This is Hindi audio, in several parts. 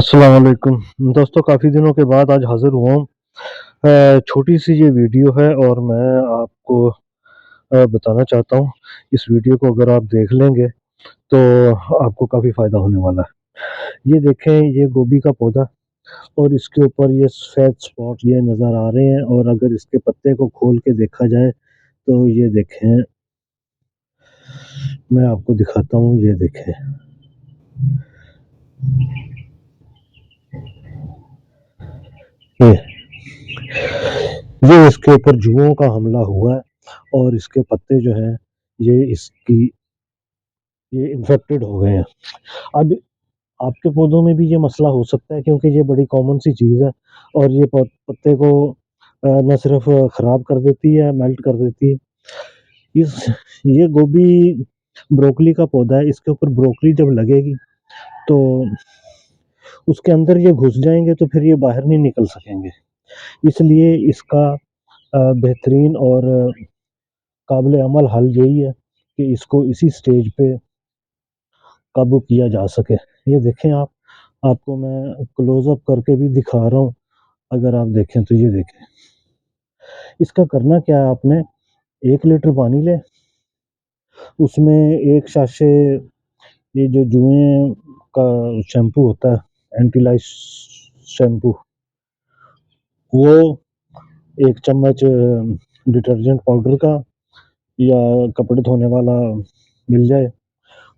अस्सलाम वालेकुम दोस्तों, काफ़ी दिनों के बाद आज हाज़िर हुआ हूँ। छोटी सी ये वीडियो है और मैं आपको बताना चाहता हूँ, इस वीडियो को अगर आप देख लेंगे तो आपको काफ़ी फ़ायदा होने वाला है। ये देखें, ये गोभी का पौधा और इसके ऊपर ये सफ़ेद स्पॉट ये नज़र आ रहे हैं, और अगर इसके पत्ते को खोल के देखा जाए तो ये देखें, मैं आपको दिखाता हूँ, ये देखें। ये इसके ऊपर जुओं का हमला हुआ है और इसके पत्ते जो हैं ये इन्फेक्टेड हो गए हैं। अब आपके पौधों में भी ये मसला हो सकता है, क्योंकि ये बड़ी कॉमन सी चीज़ है और ये पत्ते को न सिर्फ ख़राब कर देती है, मेल्ट कर देती है। इस ये गोभी ब्रोकली का पौधा है, इसके ऊपर ब्रोकली जब लगेगी तो उसके अंदर ये घुस जाएँगे, तो फिर ये बाहर नहीं निकल सकेंगे। इसलिए इसका बेहतरीन और काबिल अमल हल यही है कि इसको इसी स्टेज पे काबू किया जा सके। ये देखें आप, आपको मैं क्लोज़ अप करके भी दिखा रहा हूँ, अगर आप देखें तो ये देखें। इसका करना क्या है, आपने 1 लीटर पानी लें, उसमें 1 साशे ये जो जुएँ का शैम्पू होता है, एंटीलाइस शैम्पू, वो 1 चम्मच डिटर्जेंट पाउडर का या कपड़े धोने वाला मिल जाए,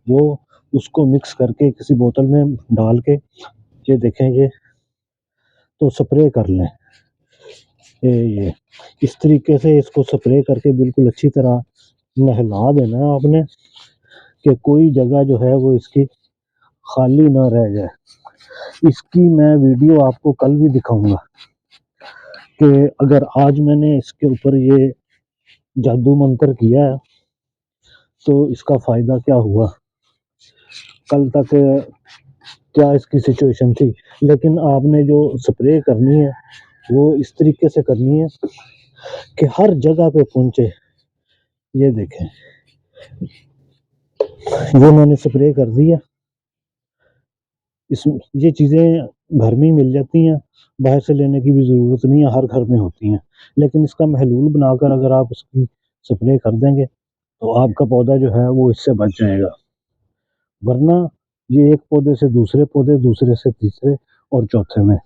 वो उसको मिक्स करके किसी बोतल में डाल के ये देखें, ये तो स्प्रे कर लें। ये इस तरीके से इसको स्प्रे करके बिल्कुल अच्छी तरह नहला देना है आपने, कि कोई जगह जो है वो इसकी खाली ना रह जाए। इसकी मैं वीडियो आपको कल भी दिखाऊंगा कि अगर आज मैंने इसके ऊपर ये जादू मंत्र किया है तो इसका फ़ायदा क्या हुआ, कल तक क्या इसकी सिचुएशन थी। लेकिन आपने जो स्प्रे करनी है वो इस तरीके से करनी है कि हर जगह पे पहुंचे। ये देखें, ये मैंने स्प्रे कर दिया। इस ये चीज़ें घर में ही मिल जाती हैं, बाहर से लेने की भी ज़रूरत नहीं है, हर घर में होती हैं। लेकिन इसका महलूल बनाकर अगर आप इसकी स्प्रे कर देंगे तो आपका पौधा जो है वो इससे बच जाएगा। वरना ये एक पौधे से दूसरे पौधे, दूसरे से तीसरे और चौथे में।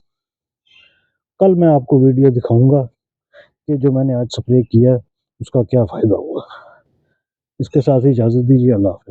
कल मैं आपको वीडियो दिखाऊंगा कि जो मैंने आज स्प्रे किया उसका क्या फ़ायदा हुआ। इसके साथ ही इजाज़त दीजिए। अल्लाह हाफ़िज़।